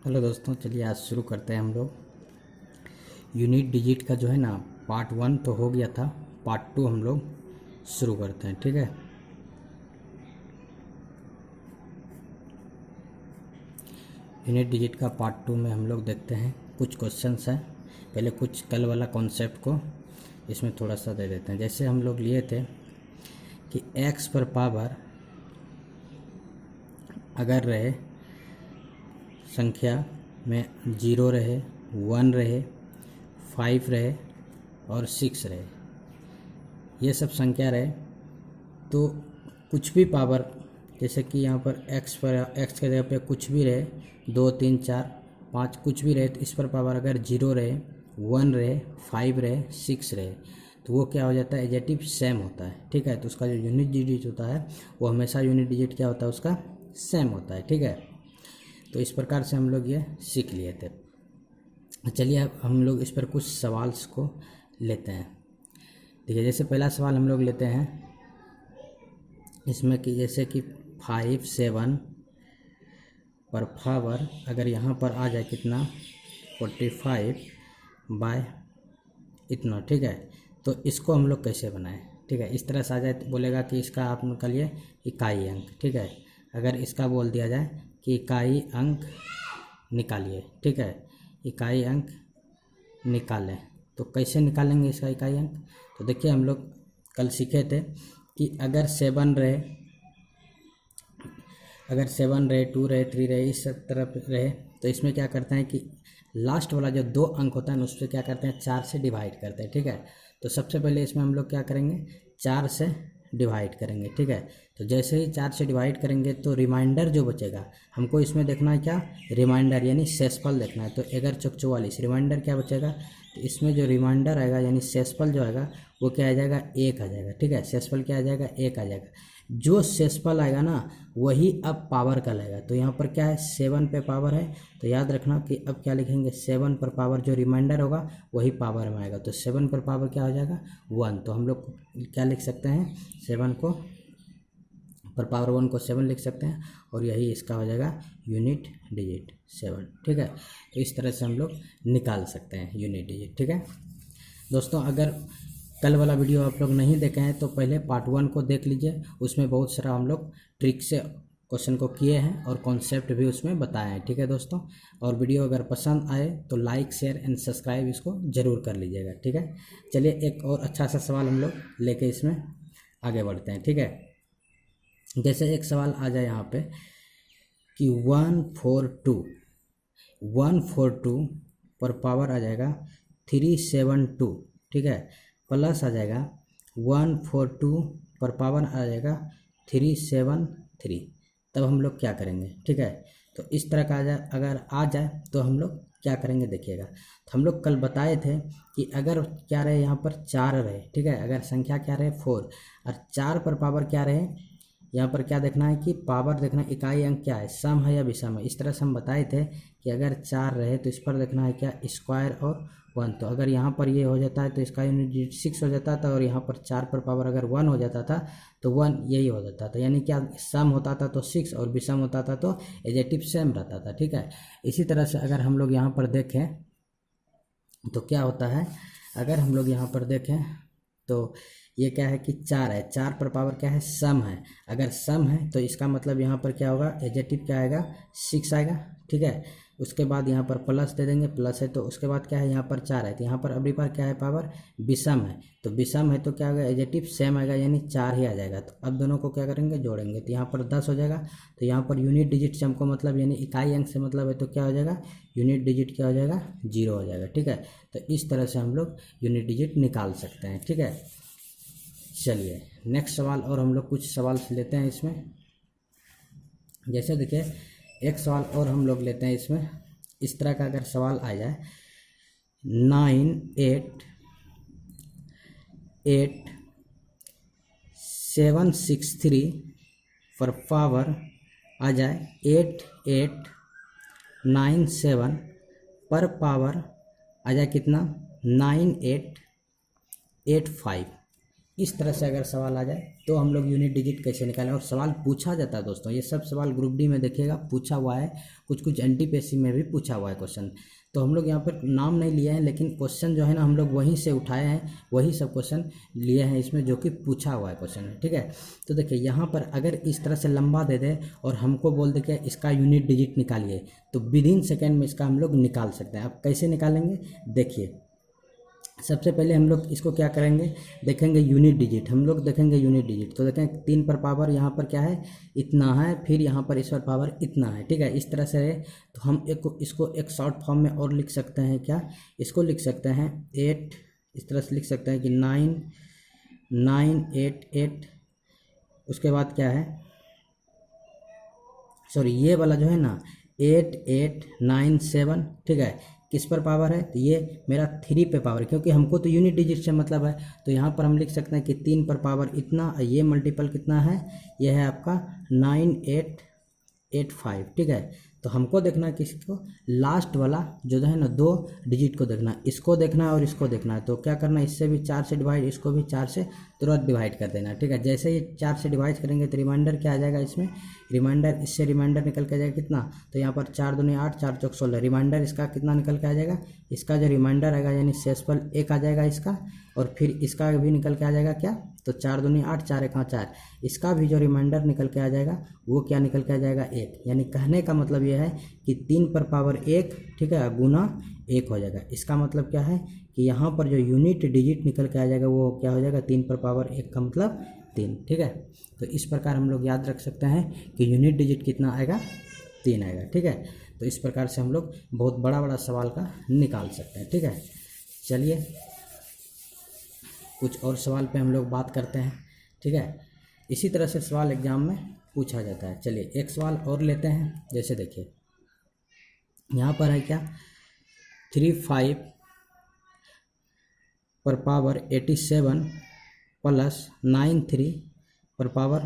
Hello दोस्तों, चलिए आज शुरू करते हैं हम लोग। यूनिट डिजिट का जो है ना, पार्ट 1 तो हो गया था, पार्ट 2 हम लोग शुरू करते हैं। ठीक है, यूनिट डिजिट का पार्ट 2 में हम लोग देखते हैं कुछ क्वेश्चंस हैं। पहले कुछ कल वाला कॉन्सेप्ट को इसमें थोड़ा सा दे देते हैं। जैसे हम लोग लिए थे कि x पर पावर अगर रहे संख्या में 0 रहे, 1 रहे, 5 रहे और 6 रहे, ये सब संख्या रहे तो कुछ भी पावर, जैसे कि यहाँ पर x के जगह पे कुछ भी रहे, 2, 3, 4, 5 कुछ भी रहे, तो इस पर पावर अगर 0 रहे, 1 रहे, 5 रहे, 6 रहे, तो वो क्या हो जाता है, एजेटिव सेम होता है। ठीक है, तो उसका जो यूनिट डिजिट होता है वो हमेशा यूनिट डिजिट क्या होता है, उसका सेम होता है। ठीक है, तो इस प्रकार से हम लोग ये सीख लिए थे। चलिए अब हम लोग इस पर कुछ सवाल्स को लेते हैं। देखिए, जैसे पहला सवाल हम लोग लेते हैं इसमें कि जैसे कि 5, 7 पर पावर अगर यहाँ पर आ जाए कितना, 45 बाय इतना। ठीक है, तो इसको हम लोग कैसे बनाएं। ठीक है, इस तरह से आ जाए तो बोलेगा कि इसका आप निकालिए इकाई अंक। ठीक है, अगर इसका बोल दिया जाए कि इकाई अंक निकालिए, ठीक है, इकाई अंक निकालें, तो कैसे निकालेंगे इसका इकाई अंक। तो देखिए, हम लोग कल सीखे थे कि अगर 7 रहे, अगर 7 रहे, 2 रहे, 3 रहे, इस तरफ रहे, तो इसमें क्या करते हैं कि लास्ट वाला जो 2 अंक होता है ना, उस पर क्या करते हैं, 4 से डिवाइड करते हैं। ठीक है, तो सबसे पहले इसमें हम लोग क्या करेंगे, 4 से डिवाइड करेंगे। ठीक है, तो जैसे ही 4 से डिवाइड करेंगे तो रिमाइंडर जो बचेगा, हमको इसमें देखना है क्या, रिमाइंडर यानी शेषफल देखना है। तो 11 चौक 44, रिमाइंडर क्या बचेगा, तो इसमें जो रिमाइंडर आएगा यानी शेषफल जो आएगा वो क्या आ जाएगा, 1 आ जाएगा। ठीक है, शेषफल क्या आ जाएगा, 1 आ जाएगा। जो शेषफल आएगा ना वही अब पावर का लगेगा। तो यहाँ पर क्या है, 7 पे पावर है, तो याद रखना कि अब क्या लिखेंगे, 7 पर पावर जो रिमाइंडर होगा वही पावर में आएगा। तो 7 पर पावर क्या हो जाएगा, 1। तो हम लोग क्या लिख सकते हैं, 7 को पर पावर 1 को 7 लिख सकते हैं, और यही इसका हो जाएगा यूनिट डिजिट 7। ठीक है, तो इस तरह से हम लोग निकाल सकते हैं यूनिट डिजिट। ठीक है दोस्तों, अगर कल वाला वीडियो आप लोग नहीं देखे हैं तो पहले पार्ट 1 को देख लीजिए, उसमें बहुत सारा हम लोग ट्रिक से क्वेश्चन को किए हैं और कॉन्सेप्ट भी उसमें बताए हैं। ठीक है दोस्तों, और वीडियो अगर पसंद आए तो लाइक, शेयर एंड सब्सक्राइब इसको ज़रूर कर लीजिएगा। ठीक है, चलिए एक और अच्छा सा सवाल हम लोग लेके इसमें आगे बढ़ते हैं। ठीक है, जैसे एक सवाल आ जाए यहाँ पे कि 142 पर पावर आ जाएगा 372। ठीक है, प्लस आ जाएगा 142 पर पावर आ जाएगा 373। तब हम लोग क्या करेंगे। ठीक है, तो इस तरह का अगर आ जाए तो हम लोग क्या करेंगे, देखिएगा। तो हम लोग कल बताए थे कि अगर क्या रहे, यहाँ पर 4 रहे, ठीक है, अगर संख्या क्या रहे 4, और 4 पर पावर क्या रहे, यहाँ पर क्या देखना है कि पावर देखना है, इकाई अंक क्या है, सम है या विषम है। इस तरह से हम बताए थे कि अगर 4 रहे तो इस पर देखना है क्या, स्क्वायर और 1। तो अगर यहाँ पर ये हो जाता है तो इसका यूनिट डिजिट 6 हो जाता था, और यहाँ पर 4 पर पावर अगर 1 हो जाता था तो 1 यही हो जाता था, यानी क्या, सम होता था तो 6 और विषम होता था तो एजेटिव सेम रहता था। ठीक है, इसी तरह से अगर हम लोग यहाँ पर देखें तो क्या होता है, अगर हम लोग यहाँ पर देखें तो ये क्या है कि 4 है, 4 पर पावर क्या है, सम है। अगर सम है तो इसका मतलब यहाँ पर क्या होगा, एजेटिव क्या आएगा, 6 आएगा। ठीक है, उसके बाद यहाँ पर प्लस दे देंगे, प्लस है तो उसके बाद क्या है, यहाँ पर 4 है, तो यहाँ पर अगली बार क्या है, पावर विषम है, तो विषम है तो क्या होगा, एजेटिव सेम आएगा, यानी 4 ही आ जाएगा। तो अब दोनों को क्या करेंगे, जोड़ेंगे, तो यहाँ पर 10 हो जाएगा। तो यहाँ पर यूनिट डिजिट से हमको मतलब यानी इकाई अंक से मतलब है, तो क्या हो जाएगा, यूनिट डिजिट क्या हो जाएगा, 0 हो जाएगा। ठीक है, तो इस तरह से हम लोग यूनिट डिजिट निकाल सकते हैं। ठीक है, चलिए नेक्स्ट सवाल और हम लोग कुछ सवाल लेते हैं इसमें। जैसे देखिए, एक सवाल और हम लोग लेते हैं इसमें। इस तरह का अगर सवाल आ जाए, 988,763 पर पावर आ जाए 8897 पर पावर आ जाए कितना, 9885। इस तरह से अगर सवाल आ जाए तो हम लोग यूनिट डिजिट कैसे निकालें, और सवाल पूछा जाता है दोस्तों, ये सब सवाल ग्रुप डी में देखिएगा पूछा हुआ है, कुछ कुछ एनटीपीसी में भी पूछा हुआ है क्वेश्चन। तो हम लोग यहाँ पर नाम नहीं लिए हैं, लेकिन क्वेश्चन जो है ना हम लोग वहीं से उठाए हैं, वही सब क्वेश्चन लिए हैं इसमें जो कि पूछा हुआ है क्वेश्चन है, ठीक है। तो देखिए यहाँ पर अगर इस तरह से लंबा दे दे और हमको बोल दे कि इसका यूनिट डिजिट निकालिए, तो विदिन सेकेंड में इसका हम लोग निकाल सकते हैं। अब कैसे निकालेंगे, देखिए सबसे पहले हम लोग इसको क्या करेंगे, देखेंगे यूनिट डिजिट, हम लोग देखेंगे यूनिट डिजिट। तो देखें 3 पर पावर यहाँ पर क्या है, इतना है, फिर यहाँ पर इस पर पावर इतना है, ठीक है। इस तरह से है, तो हम इसको एक शॉर्ट फॉर्म में और लिख सकते हैं, क्या इसको लिख सकते हैं 8, इस तरह से लिख सकते हैं कि 9 9 8 8, उसके बाद क्या है, सॉरी ये वाला जो है ना 8 8 9 7, ठीक है। किस पर पावर है, तो ये मेरा 3 पे पावर है, क्योंकि हमको तो यूनिट डिजिट से मतलब है। तो यहाँ पर हम लिख सकते हैं कि 3 पर पावर इतना, ये मल्टीपल कितना है, ये है आपका 9885, ठीक है। तो हमको देखना है किसको, लास्ट वाला जो है ना 2 डिजिट को देखना है, इसको देखना है और इसको देखना है। तो क्या करना है, इससे भी 4 से डिवाइड, इसको भी 4 से तुरंत डिवाइड कर देना है, ठीक है। जैसे ही 4 से डिवाइड करेंगे तो रिमाइंडर क्या आ जाएगा इसमें, रिमाइंडर इससे रिमाइंडर निकल के आ जाएगा कितना, तो यहाँ पर 4 दूनी 8 4 चौक 16, रिमाइंडर इसका कितना निकल के आ जाएगा, इसका जो रिमाइंडर आएगा यानी शेषफल 1 आ जाएगा इसका, और फिर इसका भी निकल के आ जाएगा क्या, तो 4 दूनी 8 4 1 4, इसका भी जो रिमाइंडर निकल के आ जाएगा वो क्या निकल के आ जाएगा 1। यानी कहने का मतलब ये है कि 3 पर पावर 1, ठीक है, गुना 1 हो जाएगा। इसका मतलब क्या है कि यहाँ पर जो यूनिट डिजिट निकल के आ जाएगा वो क्या हो जाएगा, 3 पर पावर 1 का मतलब 3, ठीक है। तो इस प्रकार हम लोग याद रख सकते हैं कि यूनिट डिजिट कितना आएगा, 3 आएगा, ठीक है। तो इस प्रकार से हम लोग बहुत बड़ा बड़ा सवाल का निकाल सकते हैं, ठीक है। चलिए कुछ और सवाल पे हम लोग बात करते हैं, ठीक है। इसी तरह से सवाल एग्जाम में पूछा जाता है। चलिए एक सवाल और लेते हैं, जैसे देखिए यहाँ पर है क्या, 35 पर पावर 87 प्लस 93 पर पावर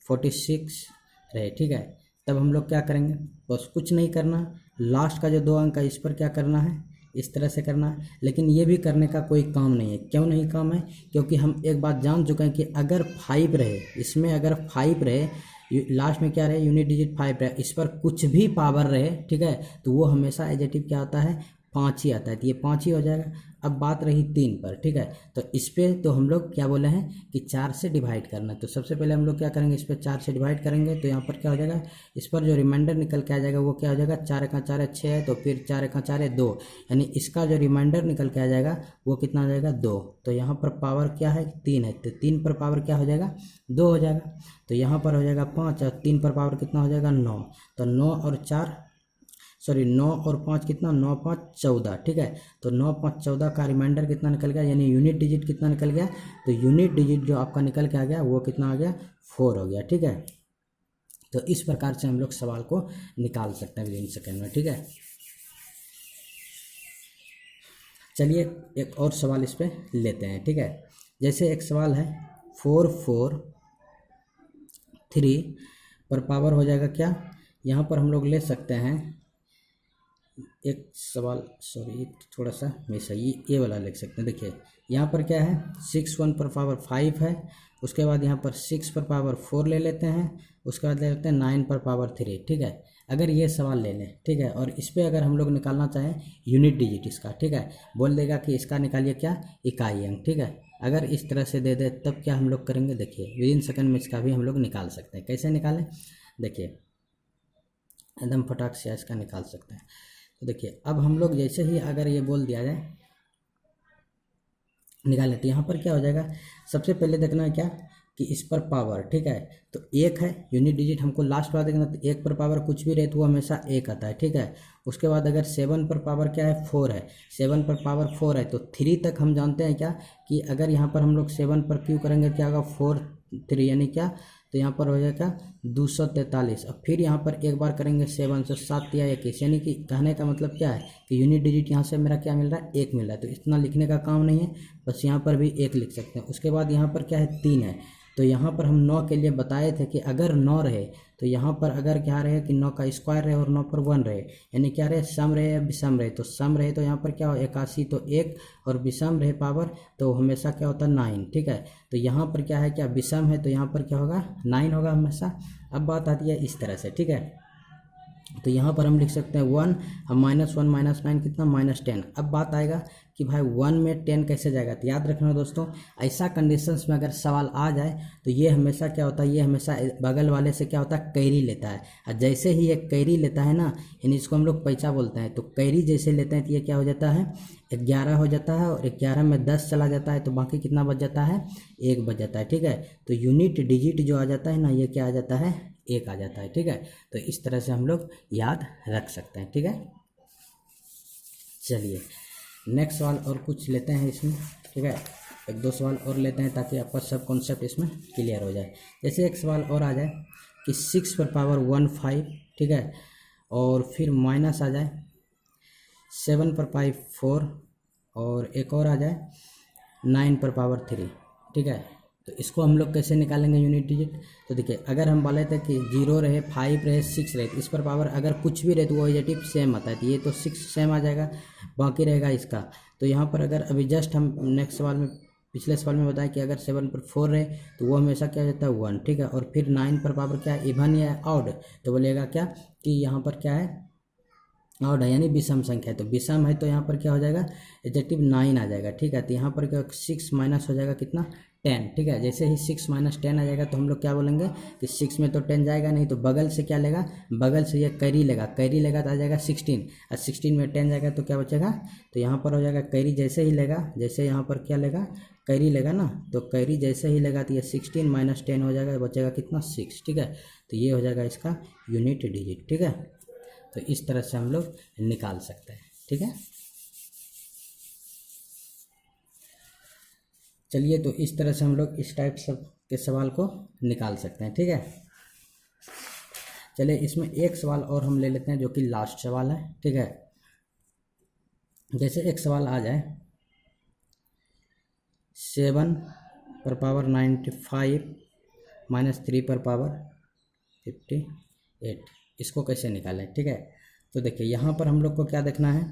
46 रहे, ठीक है। तब हम लोग क्या करेंगे, बस कुछ नहीं करना, लास्ट का जो 2 अंक है इस पर क्या करना है, इस तरह से करना है। लेकिन ये भी करने का कोई काम नहीं है, क्यों नहीं काम है, क्योंकि हम एक बात जान चुके हैं कि अगर 5 रहे, इसमें अगर 5 रहे, लास्ट में क्या रहे, यूनिट डिजिट 5 रहे, इस पर कुछ भी पावर रहे, ठीक है, तो वो हमेशा एडजेटिव क्या होता है, 5 ही आता है, तो ये 5 ही हो जाएगा। अब बात रही 3 पर, ठीक है, तो इस पर तो हम लोग क्या बोले हैं कि 4 से डिवाइड करना है। तो सबसे पहले हम लोग क्या करेंगे, इस पर 4 से डिवाइड करेंगे, तो यहाँ पर क्या हो जाएगा, इस पर जो रिमाइंडर निकल के आ जाएगा वो क्या हो जाएगा, 4 1 4 6 है, तो फिर 4 1 4 2, यानी इसका जो रिमाइंडर निकल के आ जाएगा वो कितना हो जाएगा, 2। तो यहाँ पर पावर क्या है, 3 है, तो 3 पर पावर क्या हो जाएगा, 2 हो जाएगा। तो यहाँ पर हो जाएगा 5, और 3 पर पावर कितना हो जाएगा, 9। तो 9 और 5 कितना, 9 5 14, ठीक है। तो 9 5 14 का रिमाइंडर कितना निकल गया, यानी यूनिट डिजिट कितना निकल गया, तो यूनिट डिजिट जो आपका निकल के आ गया वो कितना आ गया, 4 हो गया, ठीक है। तो इस प्रकार से हम लोग सवाल को निकाल सकते हैं विदिन सेकेंड में, ठीक है। चलिए एक और सवाल इस पर लेते हैं, ठीक है। जैसे एक सवाल है 4 4 3 पर पावर हो जाएगा क्या, यहाँ पर हम लोग ले सकते हैं एक सवाल, सॉरी थोड़ा सा मिस है, ये वाला लिख सकते हैं। देखिए यहाँ पर क्या है, 6 1 पर पावर 5 है, उसके बाद यहाँ पर 6 पर पावर 4 ले लेते हैं, उसके बाद ले लेते हैं 9 पर पावर 3, ठीक है। अगर ये सवाल ले लें, ठीक है, और इस पर अगर हम लोग निकालना चाहें यूनिट डिजिट इसका, ठीक है, बोल देगा कि इसका निकालिए क्या, इकाई अंक, ठीक है। अगर इस तरह से दे दे तब क्या हम लोग करेंगे, देखिए विदिन सेकेंड में इसका भी हम लोग निकाल सकते हैं। कैसे निकालें, देखिए एकदम फटाक से इसका निकाल सकते हैं। तो देखिए अब हम लोग जैसे ही अगर ये बोल दिया जाए निकालें, तो यहाँ पर क्या हो जाएगा, सबसे पहले देखना है क्या कि इस पर पावर, ठीक है, तो 1 है, यूनिट डिजिट हमको लास्ट बार देखना, तो 1 पर पावर कुछ भी रहे तो वो हमेशा 1 आता है, ठीक है। उसके बाद अगर 7 पर पावर क्या है, 4 है, 7 पर पावर 4 है, तो 3 तक हम जानते हैं क्या कि अगर यहाँ पर हम लोग 7 पर क्यों करेंगे, क्या होगा 4 3, यानी क्या, तो यहाँ पर हो जाएगा 243। अब फिर यहाँ पर एक बार करेंगे 7 से 7 या 21, यानी कि कहने का मतलब क्या है कि यूनिट डिजिट यहाँ से मेरा क्या मिल रहा है, 1 मिल रहा है। तो इतना लिखने का काम नहीं है, बस यहाँ पर भी 1 लिख सकते हैं। उसके बाद यहाँ पर क्या है, 3 है, तो यहाँ पर हम 9 के लिए बताए थे कि अगर 9 रहे तो यहाँ पर अगर क्या रहे कि 9 का स्क्वायर रहे और 9 पर 1 रहे, यानी क्या रहे, सम रहे या विषम रहे। तो सम रहे तो यहाँ पर क्या हो 81 तो 1, और विषम रहे पावर तो हमेशा क्या होता है 9, ठीक है। तो यहाँ पर क्या है, क्या विषम है तो यहाँ पर क्या होगा 9 होगा हमेशा। अब बात आती है इस तरह से, ठीक है। तो यहाँ पर हम लिख सकते हैं 1, हम -1 -9 कितना -10। अब बात आएगा कि भाई 1 में 10 कैसे जाएगा। तो याद रखना दोस्तों, ऐसा कंडीशंस में अगर सवाल आ जाए तो ये हमेशा क्या होता है, ये हमेशा बगल वाले से क्या होता है कैरी लेता है। और जैसे ही ये कैरी लेता है ना, यानी इसको हम लोग पैसा बोलते हैं, तो कैरी जैसे लेते हैं तो ये क्या हो जाता है 11 हो जाता है, और 11 में 10 चला जाता है तो बाकी कितना बच जाता है 1 बच जाता है, ठीक है। तो यूनिट डिजिट जो आ जाता है ना, ये क्या आ जाता है 1 आ जाता है, ठीक है। तो इस तरह से हम लोग याद रख सकते हैं, ठीक है। चलिए नेक्स्ट सवाल और कुछ लेते हैं इसमें, ठीक है। 1-2 सवाल और लेते हैं ताकि आपका सब कॉन्सेप्ट इसमें क्लियर हो जाए। जैसे एक सवाल और आ जाए कि 6 पर पावर 15, ठीक है, और फिर माइनस आ जाए 7 पर पावर 4, और एक और आ जाए 9 पर पावर 3, ठीक है। तो इसको हम लोग कैसे निकालेंगे यूनिट डिजिट। तो देखिए, अगर हम बोले थे कि 0 रहे, 5 रहे, 6 रहे, इस पर पावर अगर कुछ भी रहे तो वो पॉजिटिव सेम आता है। तो ये तो 6 सेम आ जाएगा, बाकी रहेगा इसका। तो यहाँ पर अगर अभी जस्ट हम नेक्स्ट सवाल में, पिछले सवाल में बताया कि अगर 7 पर 4 रहे तो वो हमेशा क्या हो जाता है 1, ठीक है। और फिर 9 पर पावर क्या है, इवन या ऑड, तो बोलेगा क्या कि यहाँ पर क्या है ऑड है, यानी विषम संख्या है। तो विषम है तो यहाँ पर क्या हो जाएगा एडजेक्टिव 9 आ जाएगा, ठीक है। तो यहाँ पर क्या 6 माइनस हो जाएगा कितना 10, ठीक है। जैसे ही 6 - 10 आ जाएगा तो हम लोग क्या बोलेंगे कि 6 में तो 10 जाएगा नहीं, तो बगल से क्या लेगा, बगल से ये कैरी लेगा, कैरी लेगा तो आ जाएगा 16, और 16 में 10 जाएगा तो क्या बचेगा, तो यहाँ पर हो जाएगा कैरी जैसे ही लेगा, जैसे यहाँ पर क्या लेगा कैरी लेगा ना, तो कैरी जैसे ही लेगा तो ये 16 - 10 हो जाएगा, बचेगा कितना 6, ठीक है। तो ये हो जाएगा इसका यूनिट डिजिट, ठीक है। तो इस तरह से हम लोग निकाल सकते हैं, ठीक है। चलिए, तो इस तरह से हम लोग इस टाइप के सवाल को निकाल सकते हैं, ठीक है। चलिए इसमें एक सवाल और हम ले लेते हैं जो कि लास्ट सवाल है, ठीक है। जैसे एक सवाल आ जाए 7 पर पावर 95 -3 पर पावर 58, इसको कैसे निकालें, ठीक है। तो देखिए यहाँ पर हम लोग को क्या देखना है,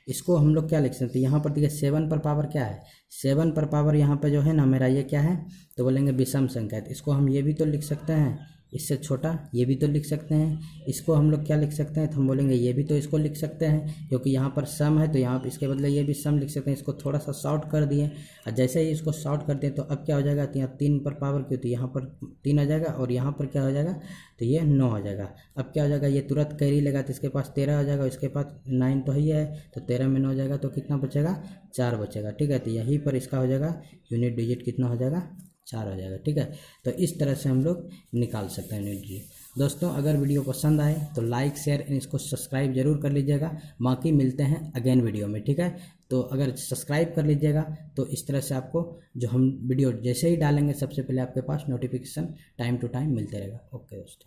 इसको हम लोग क्या लिख सकते हैं, यहाँ पर देखिए 7 पर पावर क्या है, 7 पर पावर यहाँ पे जो है ना मेरा ये क्या है, तो बोलेंगे विषम संख्या। तो इसको हम ये भी तो लिख सकते हैं, इससे छोटा ये भी तो लिख सकते हैं। इसको हम लोग क्या लिख सकते हैं, तो हम बोलेंगे ये भी तो इसको लिख सकते हैं, क्योंकि यहाँ पर सम है तो यहाँ पर इसके बदले ये भी सम लिख सकते हैं। इसको थोड़ा सा शॉर्ट कर दिए, और जैसे ही इसको शॉर्ट कर दिए तो अब क्या हो जाएगा, तो यहाँ 3 पर पावर क्यों, तो यहाँ पर 3 आ जाएगा, और यहाँ पर क्या हो जाएगा, तो ये 9 हो जाएगा। अब क्या हो जाएगा, ये तुरंत कैरी लेगा तो इसके पास 13 हो जाएगा, इसके पास 9 तो ही है, तो 13 में 9 हो जाएगा तो कितना बचेगा 4 बचेगा, ठीक है। तो यहीं पर इसका हो जाएगा यूनिट डिजिट कितना हो जाएगा 4 हो जाएगा, ठीक है। तो इस तरह से हम लोग निकाल सकते हैं यूनिट डिजिट। दोस्तों अगर वीडियो पसंद आए तो लाइक शेयर एंड इसको सब्सक्राइब जरूर कर लीजिएगा। बाकी मिलते हैं अगेन वीडियो में, ठीक है। तो अगर सब्सक्राइब कर लीजिएगा तो इस तरह से आपको जो हम वीडियो जैसे ही डालेंगे सबसे पहले आपके पास नोटिफिकेशन टाइम टू टाइम मिलते रहेगा। ओके दोस्तों।